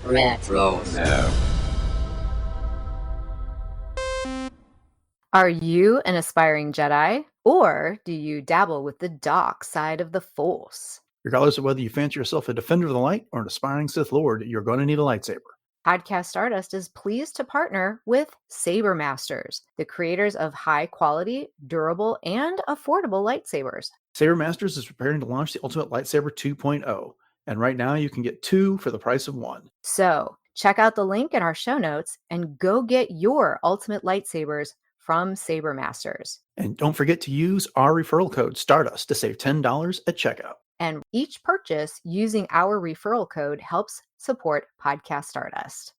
Retro. Are you an aspiring Jedi, or do you dabble with the dark side of the Force? Regardless of whether you fancy yourself a defender of the light or an aspiring Sith Lord, you're going to need a lightsaber. Podcast Stardust is pleased to partner with Saber Masters, the creators of high-quality, durable, and affordable lightsabers. Saber Masters is preparing to launch the Ultimate Lightsaber 2.0, and right now you can get 2 for the price of 1. So, check out the link in our show notes and go get your Ultimate Lightsabers from Saber Masters. And don't forget to use our referral code Stardust to save $10 at checkout. And each purchase using our referral code helps support Podcast Stardust.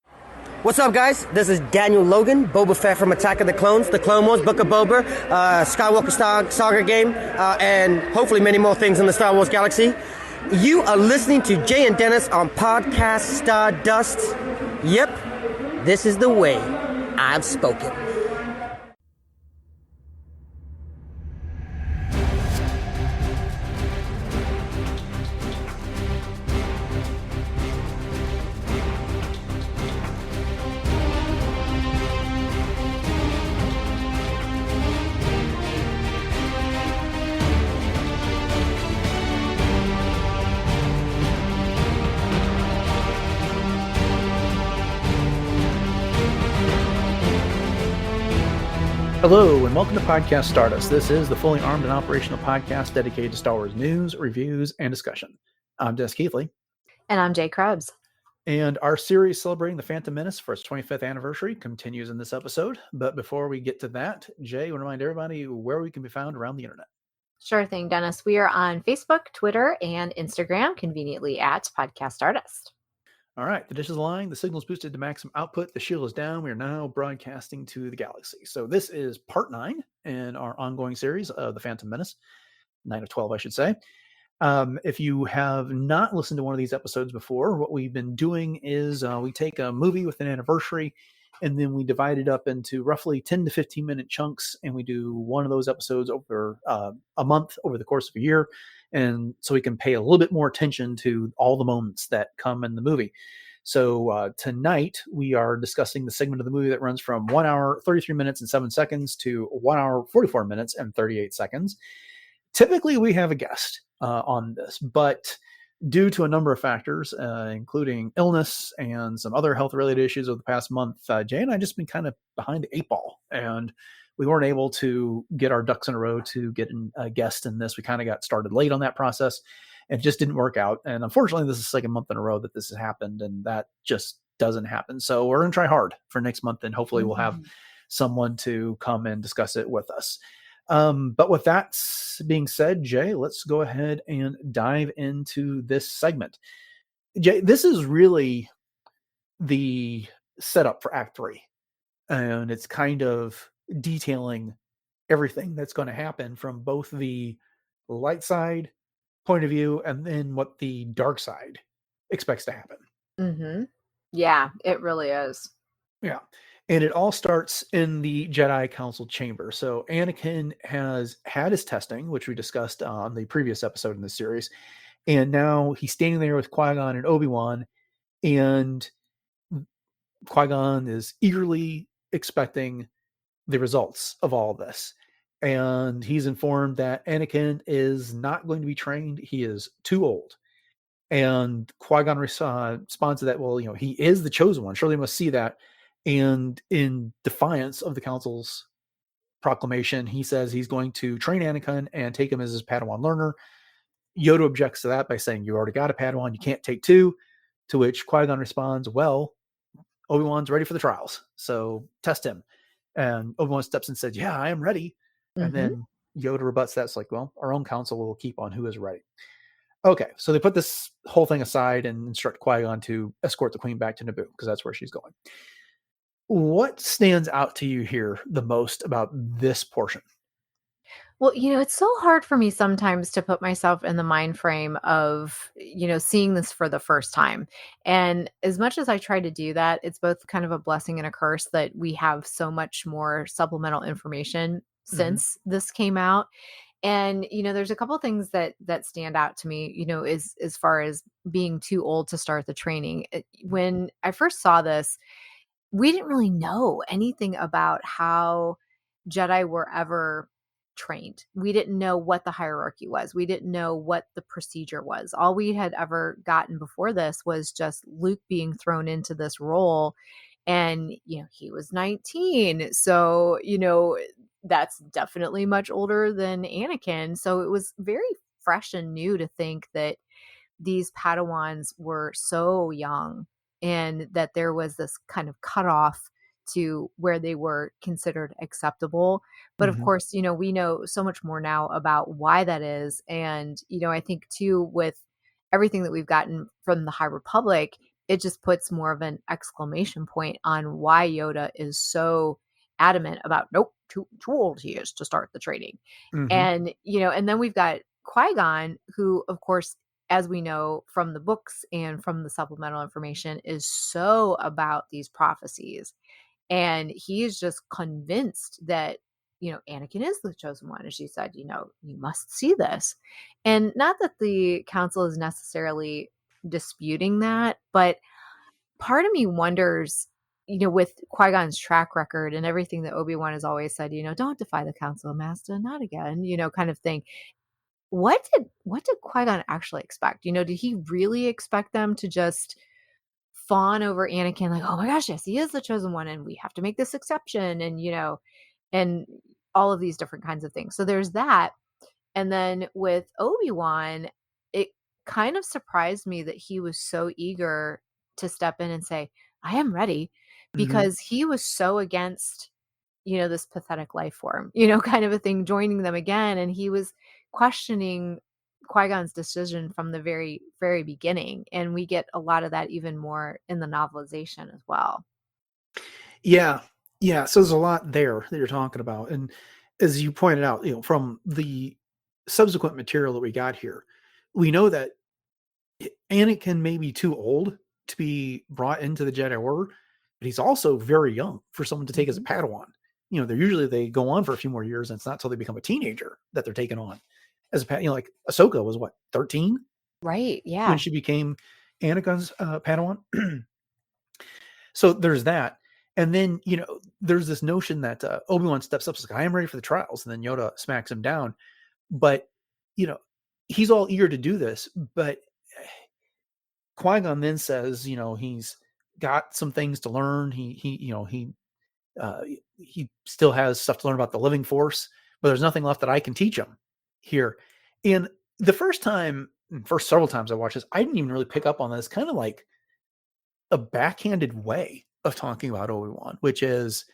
What's up, guys? This is Daniel Logan, Boba Fett from Attack of the Clones, The Clone Wars, Book of Boba, Skywalker Saga game, and hopefully many more things in the Star Wars galaxy. You are listening to Jay and Dennis on Podcast Stardust. Yep, this is the way I've spoken. Hello, and welcome to Podcast Stardust. This is the fully armed and operational podcast dedicated to Star Wars news, reviews, and discussion. I'm Des Keithley. And I'm Jay Krebs. And our series celebrating the Phantom Menace for its 25th anniversary continues in this episode. But before we get to that, Jay, I want to remind everybody where we can be found around the internet. Sure thing, Dennis. We are on Facebook, Twitter, and Instagram, conveniently at Podcast Stardust. All right, the dish is lying, the signal's boosted to maximum output, the shield is down, we are now broadcasting to the galaxy. So this is part 9 in our ongoing series of the Phantom Menace, 9 of 12, I should say. If you have not listened to one of these episodes before, what we've been doing is we take a movie with an anniversary, and then we divide it up into roughly 10 to 15 minute chunks, and we do one of those episodes over a month over the course of a year. And so we can pay a little bit more attention to all the moments that come in the movie. So tonight we are discussing the segment of the movie that runs from 1 hour, 33 minutes and 7 seconds to 1 hour, 44 minutes and 38 seconds. Typically we have a guest on this, but due to a number of factors, including illness and some other health related issues over the past month, Jay and I just been kind of behind the 8 ball, and we weren't able to get our ducks in a row to get a guest in this. We kind of got started late on that process and it just didn't work out. And unfortunately, this is the second month in a row that this has happened, and that just doesn't happen. So we're going to try hard for next month, and hopefully we'll have someone to come and discuss it with us. But with that being said, Jay, let's go ahead and dive into this segment. Jay, this is really the setup for Act 3. And it's kind of detailing everything that's going to happen from both the light side point of view and then what the dark side expects to happen. Mm-hmm. Yeah, it really is. Yeah. And it all starts in the Jedi Council chamber. So Anakin has had his testing, which we discussed on the previous episode in the series. And now he's standing there with Qui-Gon and Obi-Wan, and Qui-Gon is eagerly expecting the results of all of this. And he's informed that Anakin is not going to be trained. He is too old. And Qui-Gon responds to that, well, he is the chosen one. Surely must see that. And in defiance of the Council's proclamation, he says he's going to train Anakin and take him as his Padawan learner. Yoda objects to that by saying, you already got a Padawan, you can't take 2. To which Qui-Gon responds, well, Obi-Wan's ready for the trials, so test him. And Obi-Wan steps in and says, yeah, I am ready. And then Yoda rebuts that. It's like, well, our own council will keep on who is ready. Okay, so they put this whole thing aside and instruct Qui-Gon to escort the Queen back to Naboo, because that's where she's going. What stands out to you here the most about this portion? Well, it's so hard for me sometimes to put myself in the mind frame of, seeing this for the first time. And as much as I try to do that, it's both kind of a blessing and a curse that we have so much more supplemental information since this came out. And, there's a couple things that stand out to me, as far as being too old to start the training. When I first saw this, we didn't really know anything about how Jedi were ever trained. We didn't know what the hierarchy was. We didn't know what the procedure was. All we had ever gotten before this was just Luke being thrown into this role. And, he was 19. So, that's definitely much older than Anakin. So it was very fresh and new to think that these Padawans were so young and that there was this kind of cutoff to where they were considered acceptable. But of Mhm. course, we know so much more now about why that is. And, I think too, with everything that we've gotten from the High Republic, it just puts more of an exclamation point on why Yoda is so adamant about, nope, too old he is to start the training. Mhm. And then we've got Qui-Gon, who, of course, as we know from the books and from the supplemental information, is so about these prophecies. And he is just convinced that, Anakin is the chosen one. And she said, you must see this. And not that the council is necessarily disputing that, but part of me wonders, with Qui-Gon's track record and everything that Obi-Wan has always said, don't defy the council, master, not again, kind of thing. What did Qui-Gon actually expect? Did he really expect them to just fawn over Anakin like, "Oh my gosh, yes, he is the chosen one, and we have to make this exception," and all of these different kinds of things. So there's that. And then with Obi-Wan, it kind of surprised me that he was so eager to step in and say, "I am ready," Mhm. because he was so against this pathetic life form, kind of a thing, joining them again. And he was questioning Qui-Gon's decision from the very, very beginning. And we get a lot of that even more in the novelization as well. Yeah. Yeah, so there's a lot there that you're talking about, and as you pointed out, from the subsequent material that we got here, we know that Anakin may be too old to be brought into the Jedi Order, but he's also very young for someone to take as a Mhm. Padawan. They go on for a few more years, and it's not until they become a teenager that they're taken on as a like Ahsoka was what, 13 Right. when Yeah. she became Anakin's Padawan. So there's that. And then, there's this notion that Obi-Wan steps up and says, I am ready for the trials. And then Yoda smacks him down. But, you know, he's all eager to do this. But Qui-Gon then says, he's got some things to learn. Uh, he still has stuff to learn about the living force, but there's nothing left that I can teach him here. And the first several times I watched this, I didn't even really pick up on this kind of like a backhanded way of talking about Obi-Wan, which is,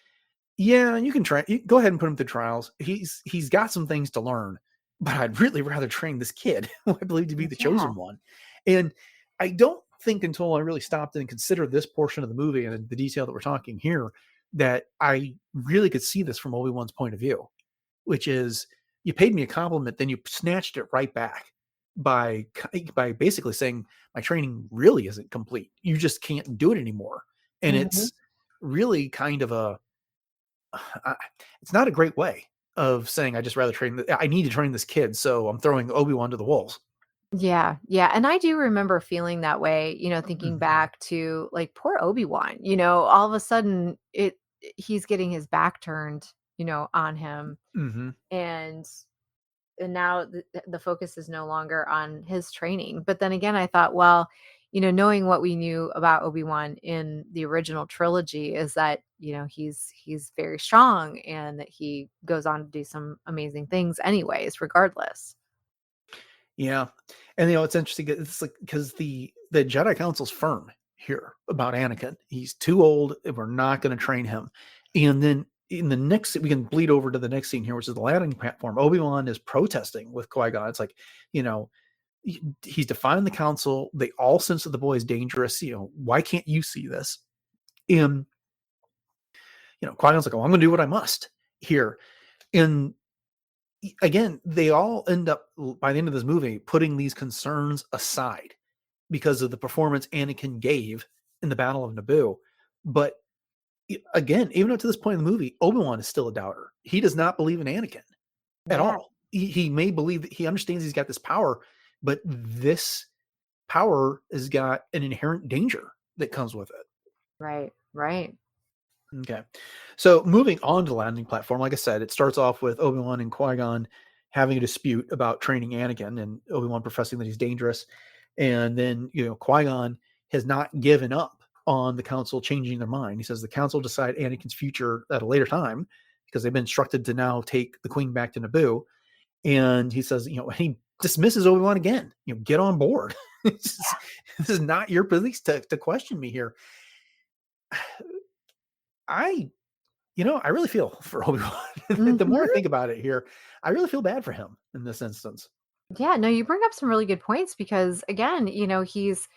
yeah, you can go ahead and put him through trials. He's got some things to learn, but I'd really rather train this kid who I believe to be the Yeah. chosen one. And I don't think until I really stopped and considered this portion of the movie and the detail that we're talking here that I really could see this from Obi-Wan's point of view, which is you paid me a compliment, then you snatched it right back by basically saying my training really isn't complete. You just can't do it anymore. And Mhm. it's really kind of it's not a great way of saying I just rather I need to train this kid, so I'm throwing Obi-Wan to the wolves. Yeah, yeah, and I do remember feeling that way, thinking Mhm. back to, like, poor Obi-Wan, all of a sudden, he's getting his back turned, on him, Mhm. and now the focus is no longer on his training. But then again, I thought, well, knowing what we knew about Obi-Wan in the original trilogy is that, he's very strong and that he goes on to do some amazing things anyways, regardless. Yeah. And it's interesting. It's like because the Jedi Council's firm here about Anakin. He's too old. And we're not going to train him. And then in the next, we can bleed over to the next scene here, which is the landing platform. Obi-Wan is protesting with Qui-Gon. It's like, you know, he's defying the council. They all sense that the boy is dangerous. Why can't you see this? And Qui-Gon's like, oh, I'm going to do what I must here. And again, they all end up by the end of this movie putting these concerns aside because of the performance Anakin gave in the Battle of Naboo. But again, even up to this point in the movie, Obi-Wan is still a doubter. He does not believe in Anakin at Yeah. all. he may believe that he understands he's got this power, but this power has got an inherent danger that comes with it. Right, right. Okay. So moving on to the landing platform, like I said, it starts off with Obi-Wan and Qui-Gon having a dispute about training Anakin, and Obi-Wan professing that he's dangerous. And then, Qui-Gon has not given up on the council changing their mind. He says the council decide Anakin's future at a later time because they've been instructed to now take the queen back to Naboo. And he says, he dismisses Obi-Wan again, get on board. This is not your place to question me here. I really feel for Obi-Wan. The more I think about it here, I really feel bad for him in this instance. Yeah, no, you bring up some really good points because again, he's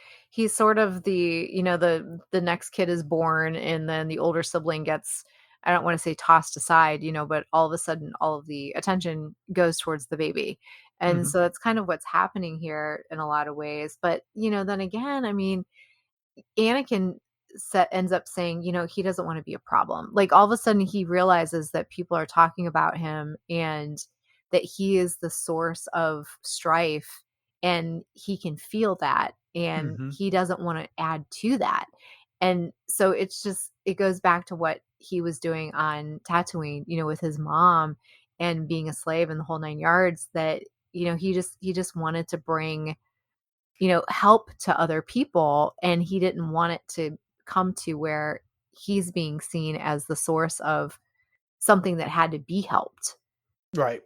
sort of the next kid is born and then the older sibling gets, I don't want to say tossed aside, but all of a sudden all of the attention goes towards the baby. And Mhm. so that's kind of what's happening here in a lot of ways. But, then again, I mean, Anakin ends up saying, he doesn't want to be a problem. Like all of a sudden he realizes that people are talking about him and that he is the source of strife and he can feel that and Mhm. he doesn't want to add to that. And so it goes back to what he was doing on Tatooine, with his mom and being a slave and the whole 9 yards that, he just wanted to bring help to other people. And he didn't want it to come to where he's being seen as the source of something that had to be helped. Right.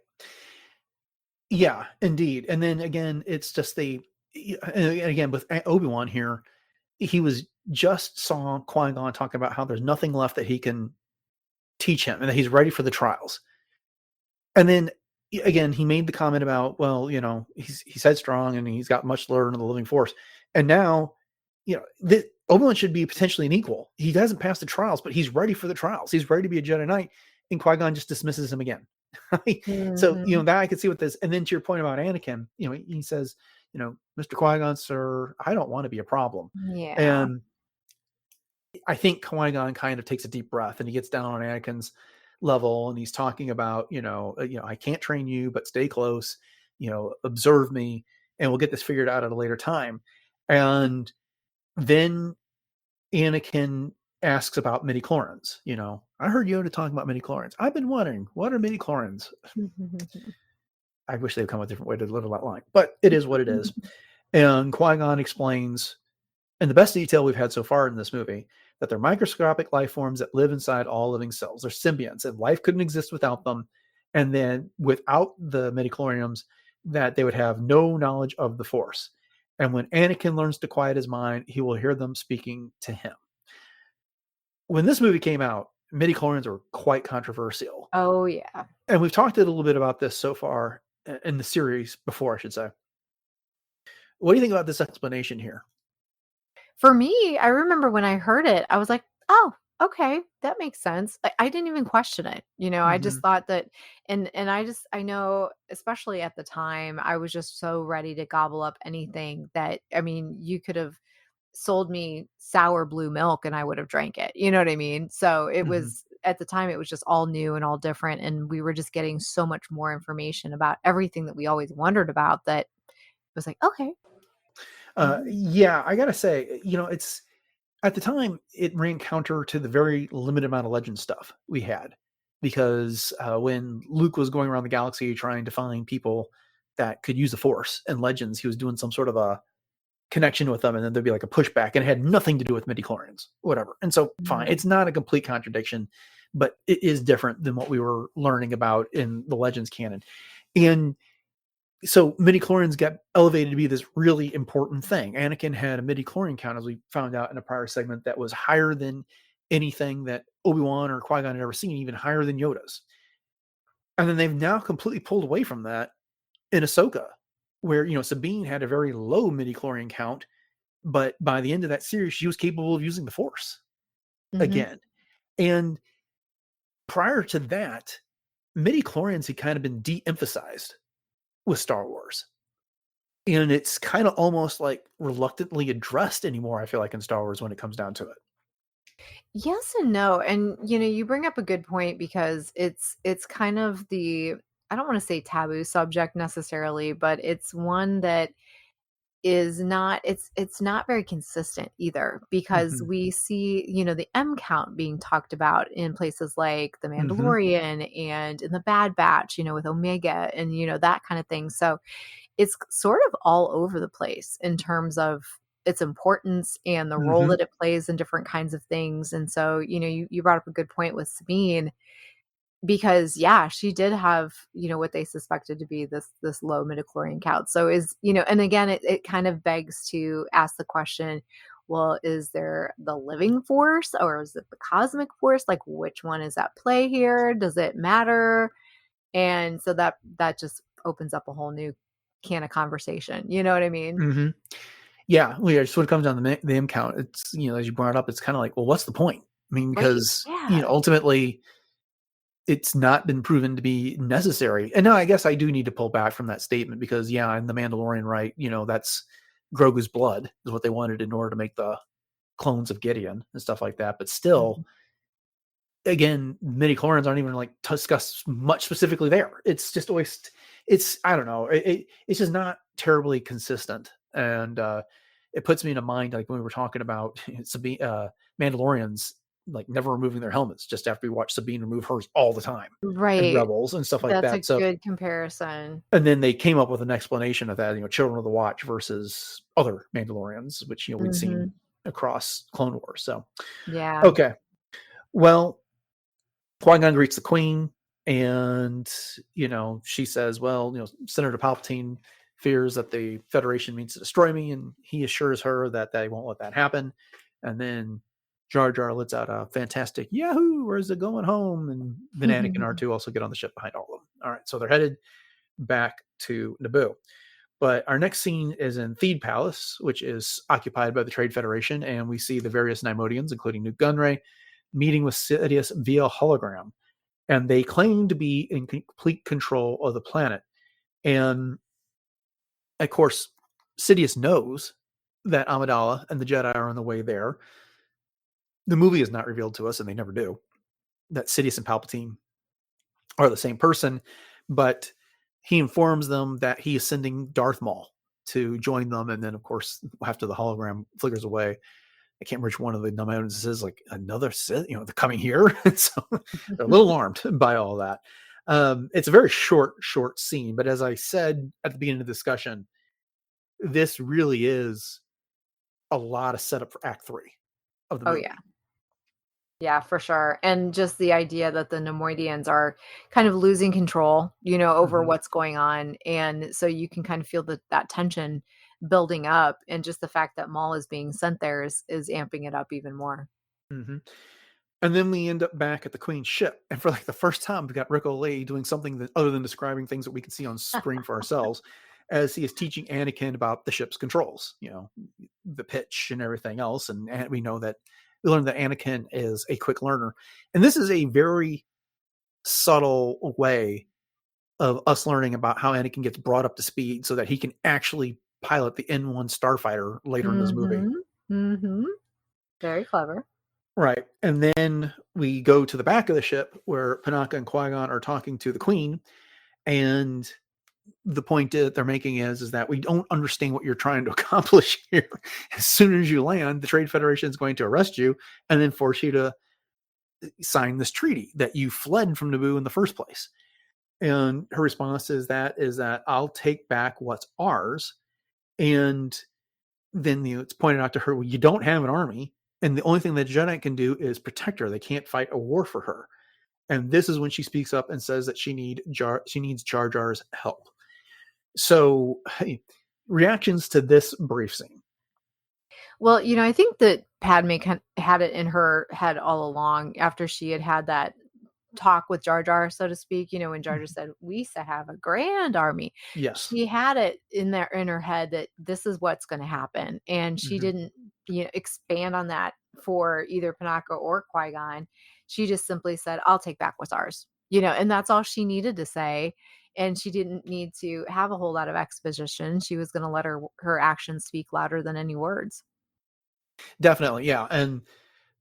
Yeah, indeed. And then again, it's just and again with Obi-Wan here, he was just saw Qui-Gon talking about how there's nothing left that he can teach him and that he's ready for the trials. And then again, he made the comment about, well, he's headstrong and he's got much to learn in the living force. And now, Obi-Wan should be potentially an equal. He hasn't passed the trials, but he's ready for the trials. He's ready to be a Jedi Knight. And Qui-Gon just dismisses him again. So, Mhm. that I could see with this. And then to your point about Anakin, he says, Mr. Qui-Gon, sir, I don't want to be a problem. Yeah. And I think Qui-Gon kind of takes a deep breath and he gets down on Anakin's level and he's talking about, I can't train you, but stay close, observe me, and we'll get this figured out at a later time. And then Anakin asks about midi-chlorians. I heard Yoda talking about midi-chlorians. I've been wondering, what are midi-chlorians? I wish they'd come with a different way to deliver that line, but it is what it is. And Qui-Gon explains in the best detail we've had so far in this movie that they're microscopic life forms that live inside all living cells. They're symbionts, and life couldn't exist without them. And then without the midi-chlorians, that they would have no knowledge of the Force. And when Anakin learns to quiet his mind, he will hear them speaking to him. When this movie came out, midi-chlorians were quite controversial. Oh yeah. And we've talked a little bit about this so far in the series before, I should say. What do you think about this explanation here? For me, I remember when I heard it, I was like, "Oh, okay, that makes sense." I didn't even question it. I just thought that and I know, especially at the time, I was just so ready to gobble up anything that I mean, you could have sold me sour blue milk and I would have drank it. You know what I mean? So it was at the time it was just all new and all different and we were just getting so much more information about everything that we always wondered about that it was like, okay. Yeah, I gotta say, it's at the time it ran counter to the very limited amount of legend stuff we had because when Luke was going around the galaxy trying to find people that could use the Force and legends, he was doing some sort of a connection with them, and then there'd be like a pushback, and it had nothing to do with midi-chlorians, whatever. And so, fine, it's not a complete contradiction, but it is different than what we were learning about in the Legends canon. And so midi-chlorians got elevated to be this really important thing. Anakin had a midi-chlorian count, as we found out in a prior segment, that was higher than anything that Obi-Wan or Qui-Gon had ever seen, even higher than Yoda's. And then they've now completely pulled away from that in Ahsoka, where, Sabine had a very low midi-chlorian count, but by the end of that series, she was capable of using the Force again. And prior to that, midi-chlorians had kind of been de-emphasized with Star Wars. And it's kind of almost like reluctantly addressed anymore, I feel like, in Star Wars when it comes down to it. Yes and no. And you bring up a good point because it's kind of I don't want to say taboo subject necessarily, but it's one that is not it's not very consistent either, because Mhm. we see, the M count being talked about in places like The Mhm. Mandalorian and in the Bad Batch, with Omega and that kind of thing. So it's sort of all over the place in terms of its importance and the role Mhm. that it plays in different kinds of things. And so, you brought up a good point with Sabine, because yeah, she did have, what they suspected to be this low midichlorian count. So and again, it kind of begs to ask the question, well, is there the living force or is it the cosmic force? Like, which one is at play here? Does it matter? And so that just opens up a whole new can of conversation. You know what I mean? Mhm. Yeah, well, yeah, just when it comes down to the M count, it's, as you brought up, it's kinda like, well, what's the point? I mean, Right. because, Yeah. ultimately, it's not been proven to be necessary. And now I guess I do need to pull back from that statement because, yeah, in The Mandalorian, right, that's Grogu's blood is what they wanted in order to make the clones of Gideon and stuff like that. But still, Mhm. again, midi-chlorians aren't even like discussed much specifically there. It's just always, I don't know, it's just not terribly consistent. And it puts me in a mind, like when we were talking about Sabine, Mandalorians, like never removing their helmets just after we watched Sabine remove hers all the time and Right. Rebels and stuff like That's a that. So, good comparison. and then they came up with an explanation of that, Children of the Watch versus other Mandalorians, which, we'd seen Mhm. across Clone Wars. So, Yeah. okay. Well, Qui-Gon greets the Queen, and she says, "Well, Senator Palpatine fears that the Federation means to destroy me," and he assures her that they won't let that happen. And then Jar Jar lets out a fantastic "Yahoo! Where's it going home?" And then Anakin and R2 also get on the ship behind all of them. All right, so they're headed back to Naboo. But our next scene is in Theed Palace, which is occupied by the Trade Federation, and we see the various Nimodians, including Nute Gunray, meeting with Sidious via hologram, and they claim to be in complete control of the planet. And of course, Sidious knows that Amidala and the Jedi are on the way there. The movie is not revealed to us, and they never do, that Sidious and Palpatine are the same person, but he informs them that he is sending Darth Maul to join them. And then, of course, after the hologram flickers away, I can't remember which one of the Nimodians says, like, another Sith, they're coming here. So they're a little alarmed by all that. It's a very short scene, but as I said at the beginning of the discussion, this really is a lot of setup for Act 3 of the Oh, yeah. movie. Yeah, for sure. And just the idea that the Nemoidians are kind of losing control, over Mhm, what's going on. And so you can kind of feel that tension building up. And just the fact that Maul is being sent there is amping it up even more. mhm. And then we end up back at the Queen's ship, and for like the first time, we got Rick O'Lay doing something that other than describing things that we can see on screen for ourselves, as he is teaching Anakin about the ship's controls, the pitch and everything else. And we know that we learned that Anakin is a quick learner, and this is a very subtle way of us learning about how Anakin gets brought up to speed so that he can actually pilot the N1 starfighter later in this movie. Mhm. Mhm. Very clever. Right. And then we go to the back of the ship where Panaka and Qui-Gon are talking to the Queen. And the point that they're making is that we don't understand what you're trying to accomplish here. As soon as you land, the Trade Federation is going to arrest you and then force you to sign this treaty that you fled from Naboo in the first place. And her response is that I'll take back what's ours. And then it's pointed out to her, well, you don't have an army. And the only thing that Jedi can do is protect her. They can't fight a war for her. And this is when she speaks up and says that she needs Jar Jar's help. So, hey, reactions to this brief scene. Well, I think that Padme had it in her head all along after she had that talk with Jar Jar, so to speak, when Jar Jar Mhm. said, "We used to have a grand army." Yes. She had it in her head that this is what's gonna happen, and she Hmm. didn't, expand on that for either Panaka or Qui-Gon. She just simply said, "I'll take back what's ours," and that's all she needed to say, and she didn't need to have a whole lot of exposition. She was gonna let her actions speak louder than any words. Definitely. Yeah. And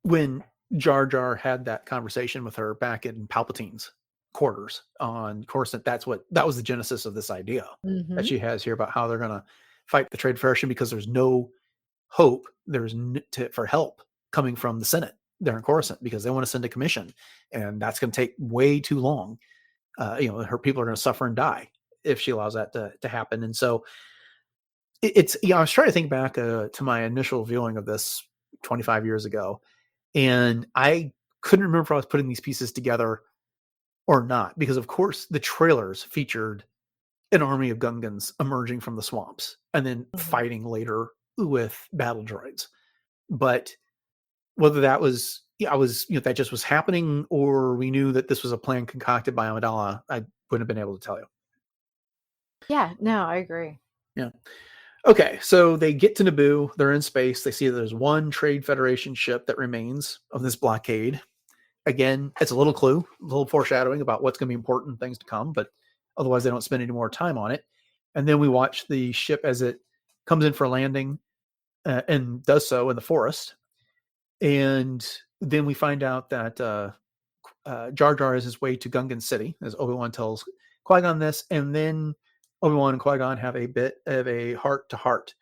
when Jar Jar had that conversation with her back in Palpatine's quarters on Coruscant. That was the genesis of this idea that she has here about how they're going to fight the Trade Federation, because there's no hope, for help coming from the Senate there in Coruscant, because they want to send a commission, and that's going to take way too long. Her people are going to suffer and die if she allows that to happen. And so it's, I was trying to think back to my initial viewing of this 25 years ago, and I couldn't remember if I was putting these pieces together or not, because of course the trailers featured an army of gungans emerging from the swamps and then fighting later with battle droids. But whether that was, that just was happening, or we knew that this was a plan concocted by Amidala, I wouldn't have been able to tell you. Yeah, no, I agree. Yeah. Okay, so they get to Naboo. They're in space. They see that there's one Trade Federation ship that remains of this blockade. Again, it's a little clue, a little foreshadowing about what's going to be important things to come, but otherwise they don't spend any more time on it. And then we watch the ship as it comes in for landing and does so in the forest. And then we find out that Jar Jar is his way to Gungan City, as Obi-Wan tells Qui-Gon this. And then Obi-Wan and Qui-Gon have a bit of a heart-to-heart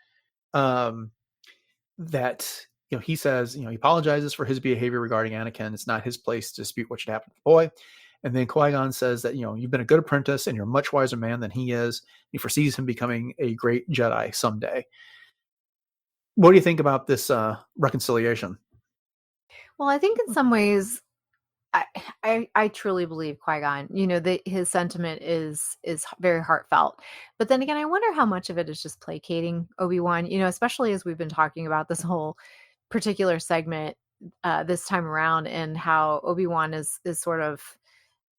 that, he says, he apologizes for his behavior regarding Anakin. It's not his place to dispute what should happen to the boy. And then Qui-Gon says that, you've been a good apprentice and you're a much wiser man than he is. He foresees him becoming a great Jedi someday. What do you think about this reconciliation? Well, I think in some ways, I truly believe Qui-Gon, his sentiment is very heartfelt. But then again, I wonder how much of it is just placating Obi-Wan, especially as we've been talking about this whole particular segment this time around, and how Obi-Wan is sort of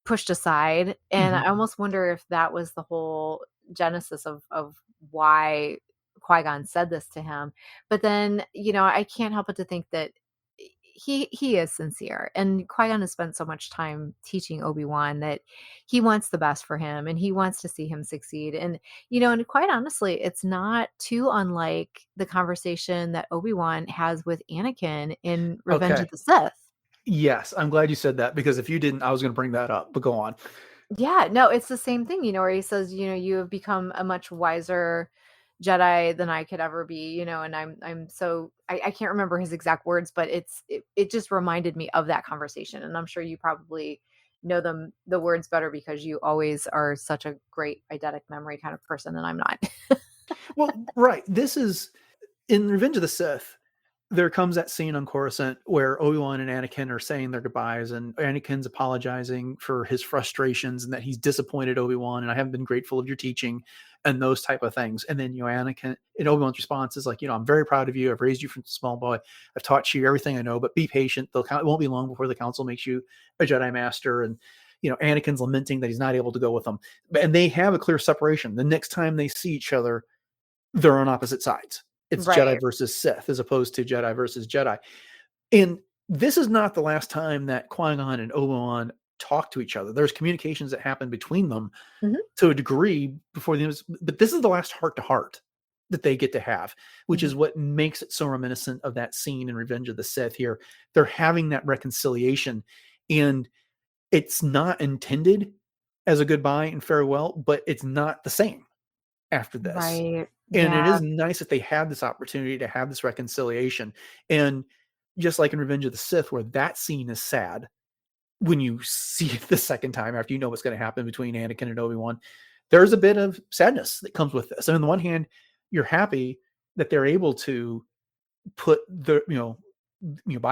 pushed aside. And I almost wonder if that was the whole genesis of why Qui-Gon said this to him. But then, I can't help but to think that he is sincere, and Qui-Gon has spent so much time teaching Obi-Wan that he wants the best for him and he wants to see him succeed. And, and quite honestly, it's not too unlike the conversation that Obi-Wan has with Anakin in Revenge of the Sith. Yes, I'm glad you said that, because if you didn't, I was going to bring that up, but go on. Yeah, no, it's the same thing, where he says, you have become a much wiser Jedi than I could ever be, and I'm so, I can't remember his exact words, but it just reminded me of that conversation. And I'm sure you probably know the words better, because you always are such a great eidetic memory kind of person, and I'm not. Well, right. This is in Revenge of the Sith. There comes that scene on Coruscant where Obi-Wan and Anakin are saying their goodbyes, and Anakin's apologizing for his frustrations and that he's disappointed Obi-Wan, and I haven't been grateful of your teaching and those type of things. And then, Anakin, and Obi-Wan's response is like, I'm very proud of you. I've raised you from a small boy. I've taught you everything I know, but be patient. It won't be long before the council makes you a Jedi Master. And, Anakin's lamenting that he's not able to go with them. And they have a clear separation. The next time they see each other, they're on opposite sides. It's right. Jedi versus Sith as opposed to Jedi versus Jedi. And this is not the last time that Qui-Gon and Obi-Wan talk to each other. There's communications that happen between them to a degree before the end, but this is the last heart-to-heart that they get to have, which is what makes it so reminiscent of that scene in Revenge of the Sith here. They're having that reconciliation, and it's not intended as a goodbye and farewell, but it's not the same after this. Right. And it is nice that they had this opportunity to have this reconciliation. And just like in Revenge of the Sith, where that scene is sad, when you see it the second time after you know what's going to happen between Anakin and Obi-Wan, there's a bit of sadness that comes with this. And on the one hand, you're happy that they're able to put the,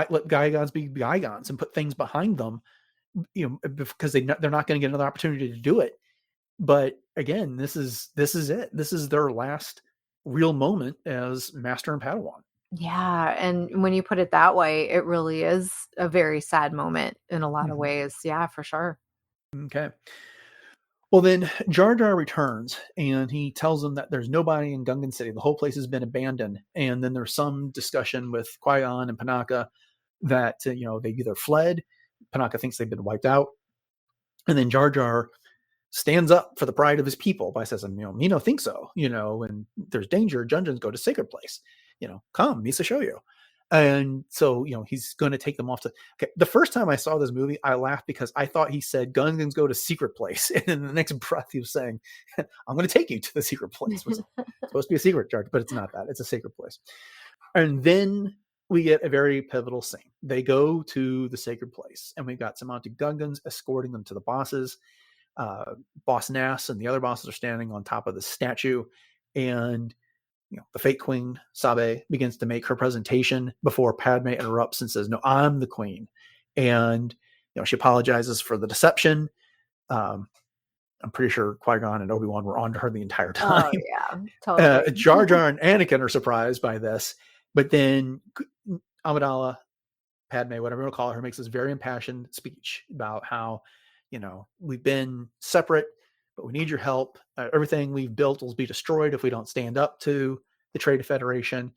let bygones be bygones and put things behind them, because they're not going to get another opportunity to do it. But again, this is it. This is their last real moment as Master and Padawan. Yeah. And when you put it that way, it really is a very sad moment in a lot of ways. Yeah, for sure. Okay. Well, then Jar Jar returns and he tells them that there's nobody in Gungan City. The whole place has been abandoned. And then there's some discussion with Qui-Gon and Panaka that, they either fled. Panaka thinks they've been wiped out. And then Jar Jar stands up for the pride of his people by says, me no think so, when there's danger, Junjins go to sacred place, come, Misa show you. And so, he's going to take them off to. Okay, the first time I saw this movie, I laughed because I thought he said gungans go to secret place, and in the next breath he was saying, "I'm going to take you to the secret place." It's supposed to be a secret, Jar, but it's not that. It's a sacred place. And then we get a very pivotal scene. They go to the sacred place, and we've got some mounted gungans escorting them to the bosses. Boss Nass and the other bosses are standing on top of the statue, and the fake queen, Sabe, begins to make her presentation before Padme interrupts and says, "No, I'm the queen." And, she apologizes for the deception. I'm pretty sure Qui-Gon and Obi-Wan were on to her the entire time. Oh, yeah, totally. Jar Jar and Anakin are surprised by this. But then Amidala, Padme, whatever you want to call her, makes this very impassioned speech about how, we've been separate, but we need your help. Everything we've built will be destroyed if we don't stand up to the Trade Federation.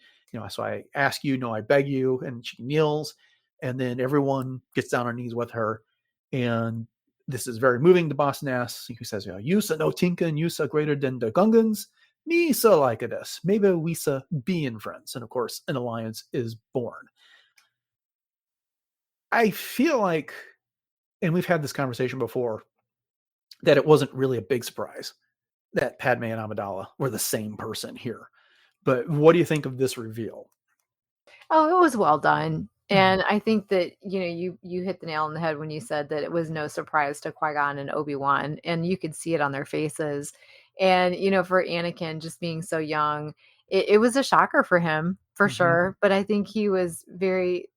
So I ask you, no, I beg you. And she kneels, and then everyone gets down on knees with her. And this is very moving to Boss Nass, who says, "Yusa no tinkin, Yusa greater than the Gungans. Me so like this. Maybe we being friends." And of course, an alliance is born. I feel like, and we've had this conversation before, that it wasn't really a big surprise that Padme and Amidala were the same person here. But what do you think of this reveal? Oh, it was well done. And I think that, you hit the nail on the head when you said that it was no surprise to Qui-Gon and Obi-Wan, and you could see it on their faces. And, for Anakin just being so young, it was a shocker for him, for sure. But I think he was very,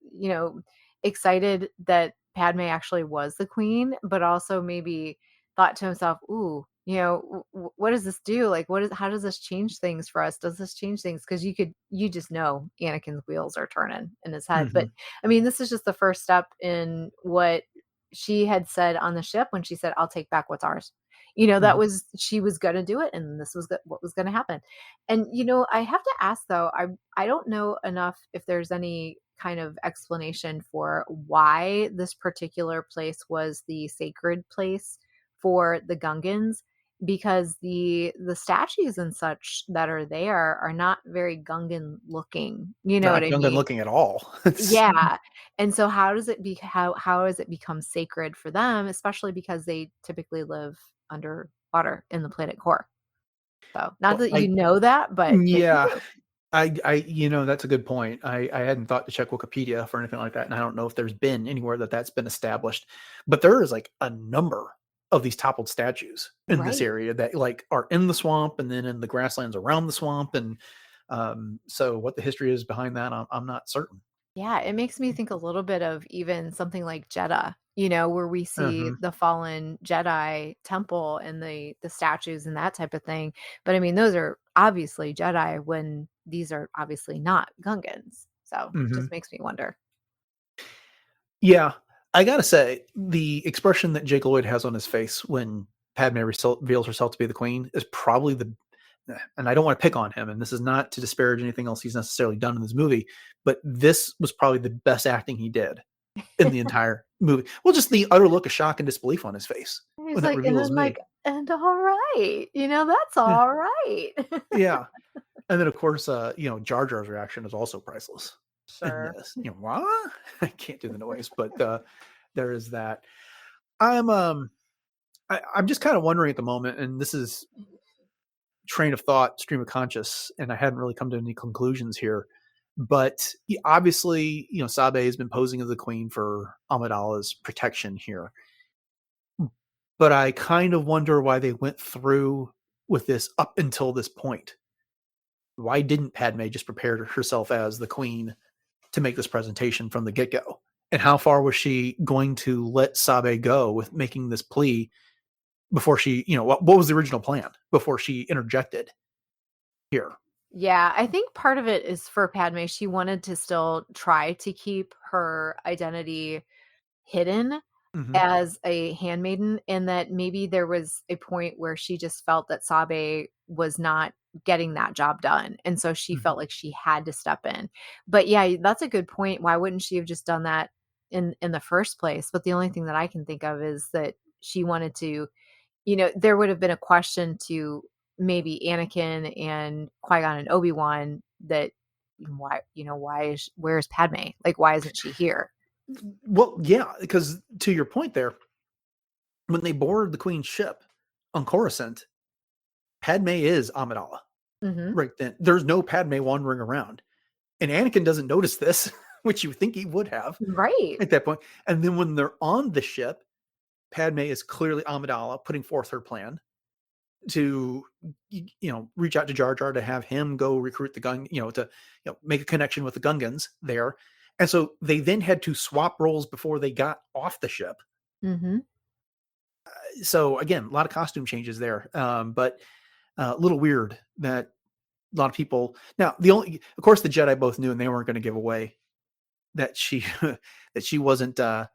excited that Padme actually was the queen, but also maybe thought to himself, ooh, what does this do? Like, how does this change things for us? Does this change things? Because you just know Anakin's wheels are turning in his head. But I mean, this is just the first step in what she had said on the ship when she said, "I'll take back what's ours." That was, she was going to do it. And this was what was going to happen. And, I have to ask though, I don't know enough if there's any kind of explanation for why this particular place was the sacred place for the Gungans, because the statues and such that are there are not very Gungan looking. You know Not what I Gungan mean? looking at all. Yeah. And so how does it how has it become sacred for them, especially because they typically live underwater in the planet core? So not Well, that you know that, but maybe you yeah, do. that's a good point. I hadn't thought to check Wikipedia for anything like that, and I don't know if there's been anywhere that's been established. But there is like a number of these toppled statues in this Right. area that like are in the swamp and then in the grasslands around the swamp. And so what the history is behind that, I'm not certain. Yeah, it makes me think a little bit of even something like Jeddah, where we see Mhm. the fallen Jedi temple and the statues and that type of thing. But I mean, those are obviously Jedi when these are obviously not Gungans. So it Mhm. just makes me wonder. Yeah, I gotta say, the expression that Jake Lloyd has on his face when Padme reveals herself to be the queen is probably and I don't want to pick on him, and this is not to disparage anything else he's necessarily done in this movie, but this was probably the best acting he did in the entire movie. Well, just the utter look of shock and disbelief on his face He's when that like, and reveal is then like, made. and all right, that's Yeah, all right. yeah. And then of course, Jar Jar's reaction is also priceless in Sure. this. What? I can't do the noise, but there is that. I'm just kind of wondering at the moment, and this is train of thought, stream of conscious, and I hadn't really come to any conclusions here. But obviously, Sabe has been posing as the queen for Amidala's protection here. But I kind of wonder why they went through with this up until this point. Why didn't Padme just prepare herself as the queen to make this presentation from the get-go? And how far was she going to let Sabe go with making this plea before she, what was the original plan before she interjected here? Yeah, I think part of it is for Padme. She wanted to still try to keep her identity hidden Hmm. as a handmaiden, and that maybe there was a point where she just felt that Sabe was not getting that job done, and so she Hmm. felt like she had to step in. But yeah, that's a good point. Why wouldn't she have just done that in the first place? But the only thing that I can think of is that she wanted to, there would have been a question to maybe Anakin and Qui-Gon and Obi-Wan that where's Padme? Like, why isn't she here? Well, yeah, because to your point there, when they board the Queen's ship on Coruscant, Padme is Amidala Hmm. right then. There's no Padme wandering around. And Anakin doesn't notice this, which you would think he would have Right. at that point. And then when they're on the ship, Padme is clearly Amidala putting forth her plan to reach out to Jar Jar to have him go recruit the gun, to make a connection with the Gungans there. And so they then had to swap roles before they got off the ship. Hmm. So again, a lot of costume changes there, but a little weird that a lot of people now of course the Jedi both knew and they weren't going to give away that she that she wasn't that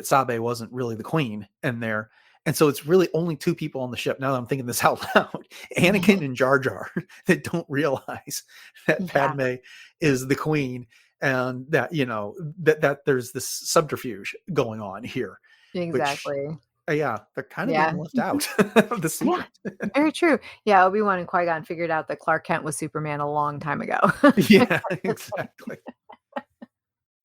Sabe wasn't really the queen in there. And so it's really only two people on the ship. Now that I'm thinking this out loud, Anakin and Jar Jar, that don't realize that Yeah, Padme is the queen and that, that there's this subterfuge going on here, which, exactly. yeah, they're kind of Yeah. getting left out of the Yeah, secret. very true. Yeah, Obi-Wan and Qui-Gon figured out that Clark Kent was Superman a long time ago. Yeah, exactly.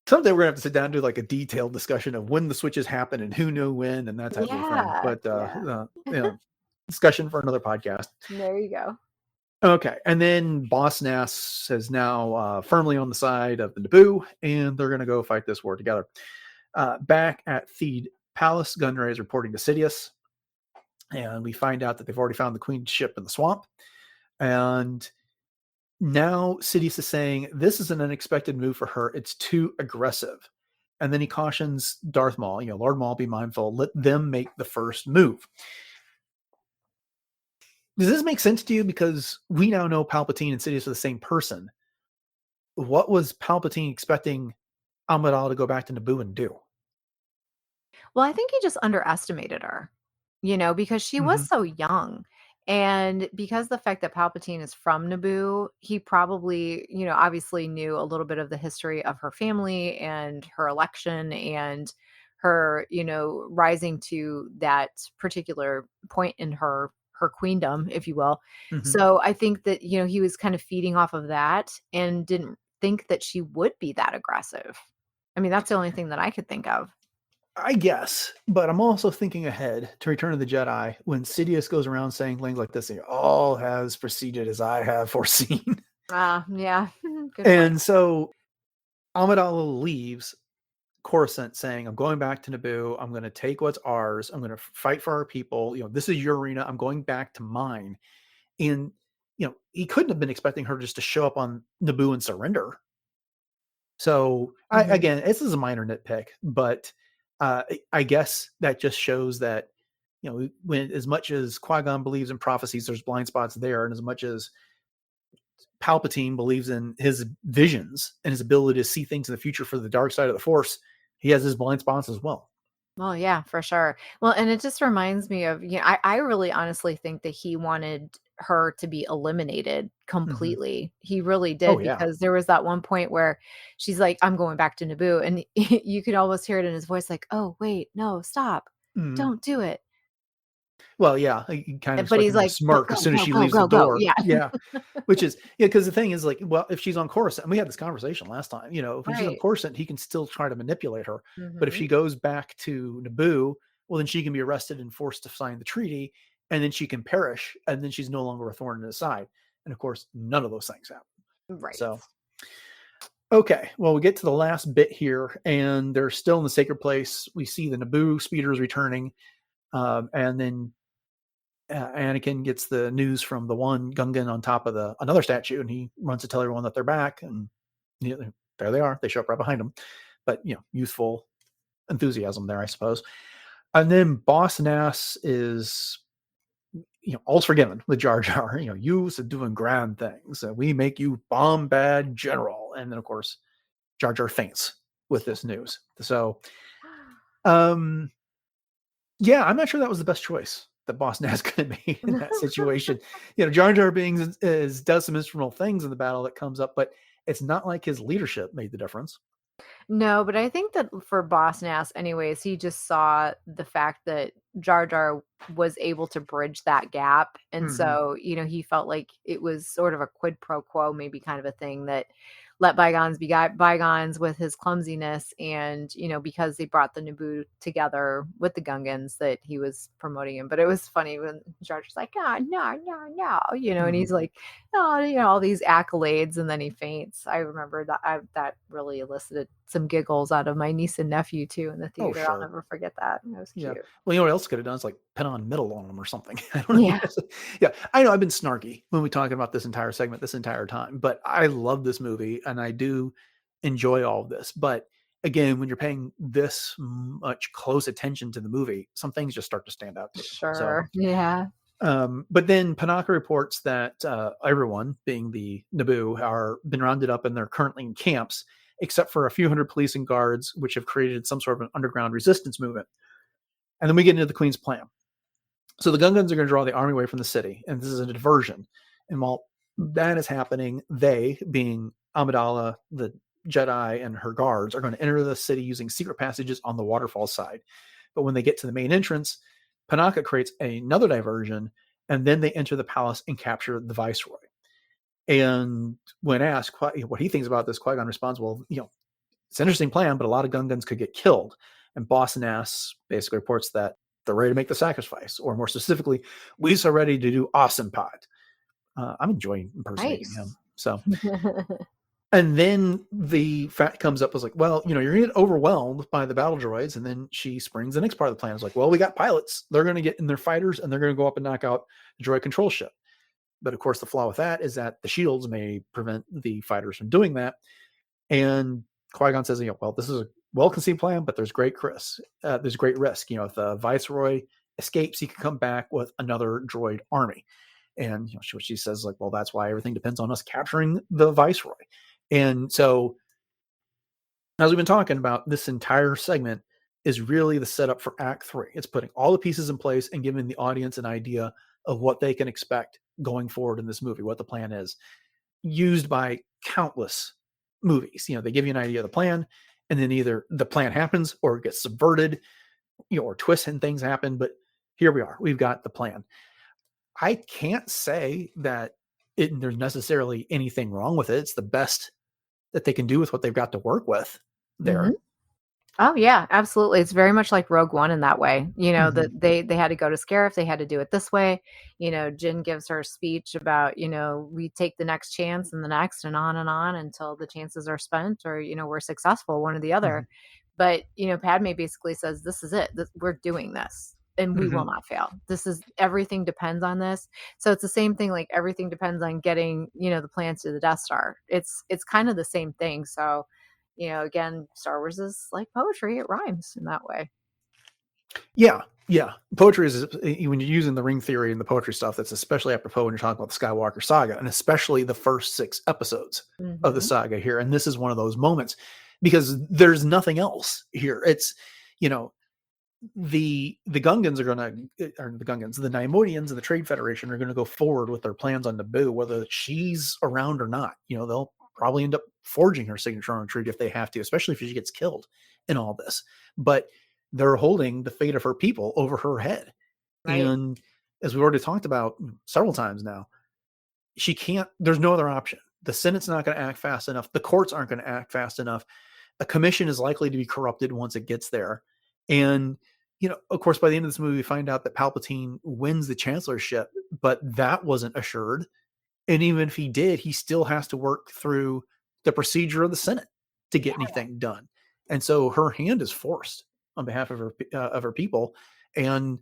Someday we're gonna have to sit down and do like a detailed discussion of when the switches happen and who knew when and that type of thing. Yeah, But yeah. discussion for another podcast. There you go. Okay, and then Boss Nass is now firmly on the side of the Naboo, and they're gonna go fight this war together. Back at Theed Palace, Gunray is reporting to Sidious, and we find out that they've already found the Queen's ship in the swamp, and now Sidious is saying this is an unexpected move for her. It's too aggressive. And then he cautions Darth Maul, Lord Maul, be mindful, let them make the first move. Does this make sense to you? Because we now know Palpatine and Sidious are the same person. What was Palpatine expecting Amidala to go back to Naboo and do? Well, I think he just underestimated her, because she was Mm-hmm. so young. And because the fact that Palpatine is from Naboo, he probably, obviously knew a little bit of the history of her family and her election and her, rising to that particular point in her queendom, if you will. Mm-hmm. So I think that, he was kind of feeding off of that and didn't think that she would be that aggressive. I mean, that's the only thing that I could think of. I guess, but I'm also thinking ahead to Return of the Jedi when Sidious goes around saying things like this, all has proceeded as I have foreseen. Yeah. Good point. And so Amidala leaves Coruscant saying, I'm going back to Naboo. I'm going to take what's ours. I'm going to fight for our people. This is your arena. I'm going back to mine. And, he couldn't have been expecting her just to show up on Naboo and surrender. So Mhm. again, this is a minor nitpick, but I guess that just shows that, when as much as Qui-Gon believes in prophecies, there's blind spots there. And as much as Palpatine believes in his visions and his ability to see things in the future for the dark side of the Force, he has his blind spots as well. Well, yeah, for sure. Well, and it just reminds me of, I really honestly think that he wanted her to be eliminated Mm-hmm. completely. He really Oh did, yeah. because there was that one point where she's like, I'm going back to Naboo. And you could almost hear it in his voice, like, oh, wait, no, stop. Mm. Don't do it. Well, yeah, you kind of But expect he's him to like, go, smirk go, as soon as go, she go, leaves the go, go. door. Yeah. Yeah, which is because the thing is like, well, if she's on Coruscant, and we had this conversation last time, when she's on Right. Coruscant, he can still try to manipulate her. But if Hmm. she goes back to Naboo, well, then she can be arrested and forced to sign the treaty, and then she can perish, and then she's no longer a thorn in his side. And of course, none of those things happen. Right. So, okay, well, we get to the last bit here, and they're still in the sacred place. We see the Naboo speeders returning, and then Anakin gets the news from the one Gungan on top of another statue, and he runs to tell everyone that they're back, and there they are. They show up right behind him, but youthful enthusiasm there, I suppose. And then Boss Nass is all's forgiven with Jar Jar. You are doing grand things. We make you bomb bad general, and then of course Jar Jar faints with this news. So, yeah, I'm not sure that was the best choice that Boss Nass could have made in that situation. Jar Jar Binks does some instrumental things in the battle that comes up, but it's not like his leadership made the difference. No, but I think that for Boss Nass, anyways, he just saw the fact that Jar Jar was able to bridge that gap. And so, he felt like it was sort of a quid pro quo, maybe kind of a thing that let bygones be bygones with his clumsiness. And, because they brought the Naboo together with the Gungans, that he was promoting him. But it was funny when Jar Jar's like, oh, no, no, no, and he's like, oh, all these accolades, and then he faints. I remember that really elicited some giggles out of my niece and nephew too in the theater. Sure. I'll never forget that. It was Yeah. cute. Well, you know what else could have done? Is like pin on middle on them or something. I don't know. Yeah. Yeah. I know I've been snarky when we talking about this entire segment, this entire time, but I love this movie and I do enjoy all of this. But again, when you're paying this much close attention to the movie, some things just start to stand out to you. Sure. Yeah. But then Panaka reports that everyone, being the Naboo, are been rounded up and they're currently in camps, except for a few hundred police and guards, which have created some sort of an underground resistance movement. And then we get into the Queen's plan. So the Gungans are going to draw the army away from the city, and this is a diversion. And while that is happening, they, being Amidala, the Jedi, and her guards, are going to enter the city using secret passages on the waterfall side. But when they get to the main entrance, Panaka creates another diversion, and then they enter the palace and capture the viceroy. And when asked what he thinks about this, Qui-Gon responds, well, it's an interesting plan, but a lot of Gungans could get killed. And Boss Nass basically reports that they're ready to make the sacrifice, or more specifically, we're so ready to do awesome pot. I'm enjoying impersonating him. So, and then the fact comes up was like, well, you're going to get overwhelmed by the battle droids. And then she springs the next part of the plan. It's like, well, we got pilots. They're going to get in their fighters and they're going to go up and knock out the droid control ship. But of course, the flaw with that is that the shields may prevent the fighters from doing that. And Qui-Gon says, well, this is a well-conceived plan, but there's great risk. There's great risk. If the viceroy escapes, he can come back with another droid army. And she says, like, well, that's why everything depends on us capturing the viceroy. And so, as we've been talking about, this entire segment is really the setup for Act 3. It's putting all the pieces in place and giving the audience an idea of what they can expect going forward in this movie, what the plan is, used by countless movies. They give you an idea of the plan, and then either the plan happens or it gets subverted, or twists and things happen. But here we are. We've got the plan. I can't say that there's necessarily anything wrong with it. It's the best that they can do with what they've got to work with there. Mm-hmm. Oh yeah, absolutely. It's very much like Rogue One in that way. That they had to go to Scarif, they had to do it this way. Jinn gives her speech about, we take the next chance and the next and on until the chances are spent or, we're successful, one or the other. But, Padme basically says, this is it. We're doing this and we will not fail. Everything depends on this. So it's the same thing. Like everything depends on getting, the plans to the Death Star. It's kind of the same thing. So, again, Star Wars is like poetry. It rhymes in that way. Yeah. Poetry is, when you're using the ring theory and the poetry stuff, that's especially apropos when you're talking about the Skywalker saga, and especially the first 6 episodes of the saga here. And this is one of those moments because there's nothing else here. It's, the Gungans the Naimodians and the Trade Federation are going to go forward with their plans on Naboo, whether she's around or not. They'll probably end up forging her signature on a treaty if they have to, especially if she gets killed in all this. But they're holding the fate of her people over her head. Right. And as we've already talked about several times now, there's no other option. The Senate's not going to act fast enough. The courts aren't going to act fast enough. A commission is likely to be corrupted once it gets there. And, of course, by the end of this movie, we find out that Palpatine wins the chancellorship, but that wasn't assured. And even if he did, he still has to work through the procedure of the Senate to get anything done. And so her hand is forced on behalf of her people. And,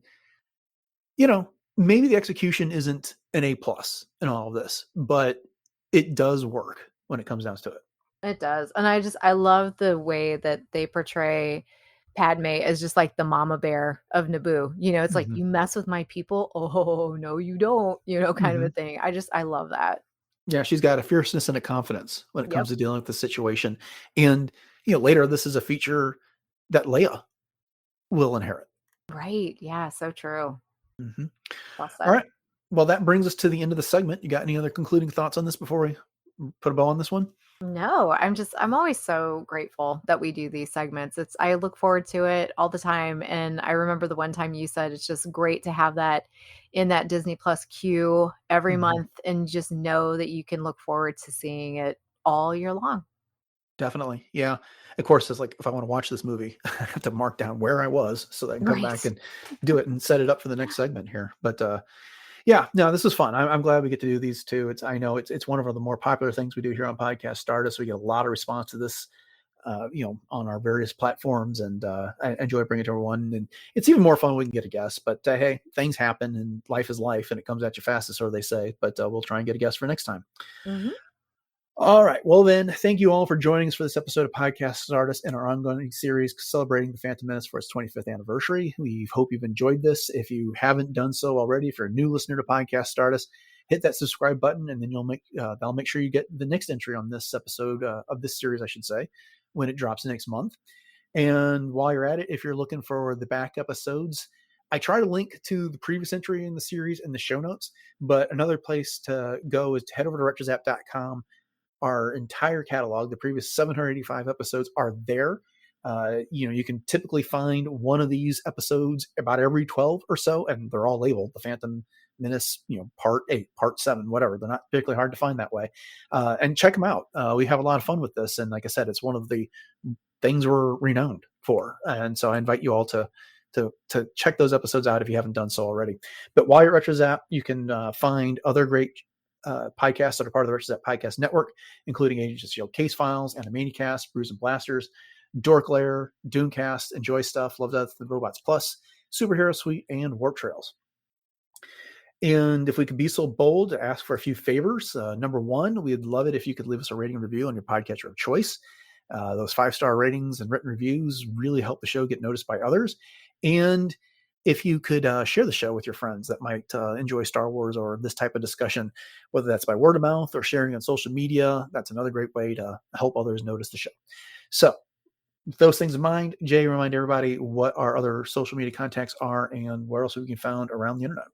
maybe the execution isn't an A+ in all of this, but it does work when it comes down to it. It does. And I love the way that they portray Padme as just like the mama bear of Naboo. It's like, you mess with my people. Oh, no, you don't, kind of a thing. I love that. Yeah. She's got a fierceness and a confidence when it comes to dealing with the situation. And, later, this is a feature that Leia will inherit. Right. Yeah. So true. All right. Well, that brings us to the end of the segment. You got any other concluding thoughts on this before we put a bow on this one? No, I'm always so grateful that we do these segments. I look forward to it all the time. And I remember the one time you said it's just great to have that in that Disney Plus queue every Mhm. month and just know that you can look forward to seeing it all year long. Definitely. Yeah. Of course, it's like if I want to watch this movie, I have to mark down where I was so that I can come back Right. and do it and set it up for the next segment here. But yeah, no, this is fun. I'm glad we get to do these too. I know it's one of the more popular things we do here on Podcast Stardust. We get a lot of response to this, on our various platforms, and I enjoy bringing it to everyone. And it's even more fun when we can get a guest. But hey, things happen, and life is life, and it comes at you fastest, so they say. But we'll try and get a guest for next time. Hmm. All right. Well, then, thank you all for joining us for this episode of Podcast Stardust in our ongoing series celebrating the Phantom Menace for its 25th anniversary. We hope you've enjoyed this. If you haven't done so already, if you're a new listener to Podcast Stardust, hit that subscribe button, and then that'll make sure you get the next entry on this episode of this series, I should say, when it drops next month. And while you're at it, if you're looking for the back episodes, I try to link to the previous entry in the series in the show notes, but another place to go is to head over to retrozap.com. Our entire catalog, the previous 785 episodes, are there. You can typically find one of these episodes about every 12 or so, and they're all labeled the Phantom Menace, part 8, part 7, whatever. They're not particularly hard to find that way. And check them out. We have a lot of fun with this, and like I said, it's one of the things we're renowned for. And so I invite you all to check those episodes out if you haven't done so already. But while you're at RetroZap, you can find other great podcasts that are part of the RetroZap Podcast Network, including Agents of S.H.I.E.L.D. Case Files, Animaniacast, Brews and Blasters, Dork Lair, Doomcast, Enjoy Stuff, Love Death, The Robots Plus, Superhero Suite, and Warp Trails. And if we could be so bold to ask for a few favors, number one, we'd love it if you could leave us a rating and review on your podcatcher of choice. Those 5-star ratings and written reviews really help the show get noticed by others. And if you could share the show with your friends that might enjoy Star Wars or this type of discussion, whether that's by word of mouth or sharing on social media, that's another great way to help others notice the show. So with those things in mind, Jay, remind everybody what our other social media contacts are and where else we can found around the internet.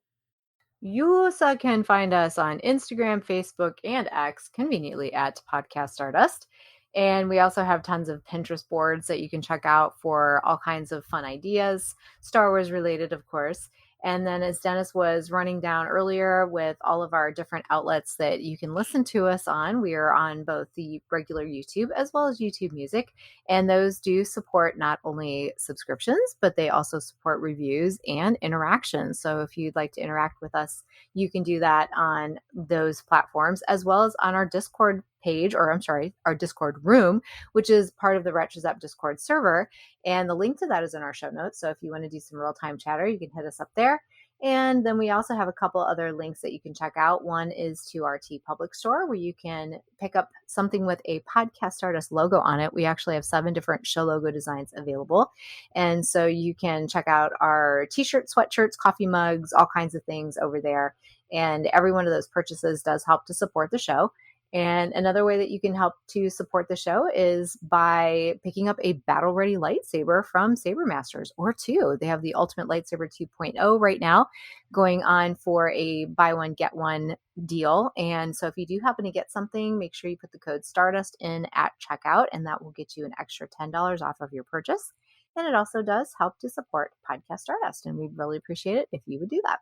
You also can find us on Instagram, Facebook, and X, conveniently at Podcast Stardust. And we also have tons of Pinterest boards that you can check out for all kinds of fun ideas, Star Wars related, of course. And then, as Dennis was running down earlier with all of our different outlets that you can listen to us on, we are on both the regular YouTube as well as YouTube Music. And those do support not only subscriptions, but they also support reviews and interactions. So if you'd like to interact with us, you can do that on those platforms as well as on our Discord page, or I'm sorry, our Discord room, which is part of the RetroZap Discord server. And the link to that is in our show notes. So if you want to do some real-time chatter, you can hit us up there. And then we also have a couple other links that you can check out. One is to our TeePublic store, where you can pick up something with a Podcast Stardust logo on it. We actually have 7 different show logo designs available. And so you can check out our t-shirts, sweatshirts, coffee mugs, all kinds of things over there. And every one of those purchases does help to support the show. And another way that you can help to support the show is by picking up a battle ready lightsaber from Saber Masters, or 2. They have the Ultimate Lightsaber 2.0 right now going on for a buy one, get one deal. And so if you do happen to get something, make sure you put the code Stardust in at checkout, and that will get you an extra $10 off of your purchase. And it also does help to support Podcast Stardust, and we'd really appreciate it if you would do that.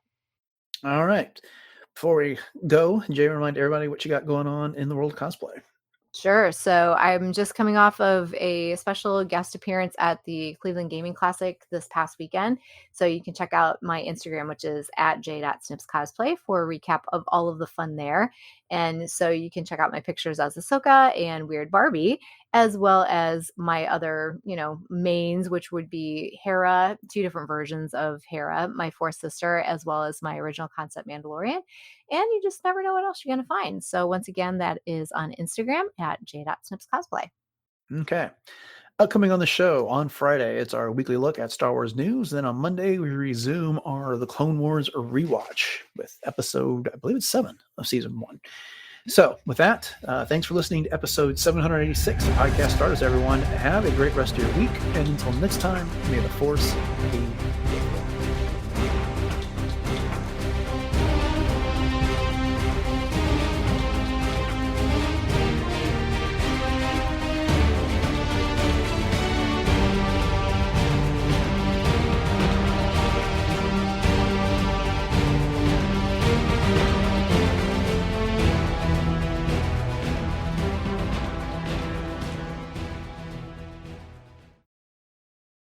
All right. Before we go, Jay, remind everybody what you got going on in the world of cosplay. Sure. So I'm just coming off of a special guest appearance at the Cleveland Gaming Classic this past weekend. So you can check out my Instagram, which is at j.snipscosplay, for a recap of all of the fun there. And so you can check out my pictures as Ahsoka and Weird Barbie, as well as my other, mains, which would be Hera, 2 different versions of Hera, my Force sister, as well as my original concept Mandalorian. And you just never know what else you're going to find. So once again, that is on Instagram at j.snipscosplay. Okay. Upcoming on the show on Friday, it's our weekly look at Star Wars news. Then on Monday, we resume the Clone Wars rewatch with episode, I believe it's 7 of season 1. So with that, thanks for listening to episode 786 of Podcast Stardust, everyone. Have a great rest of your week. And until next time, may the Force be with you.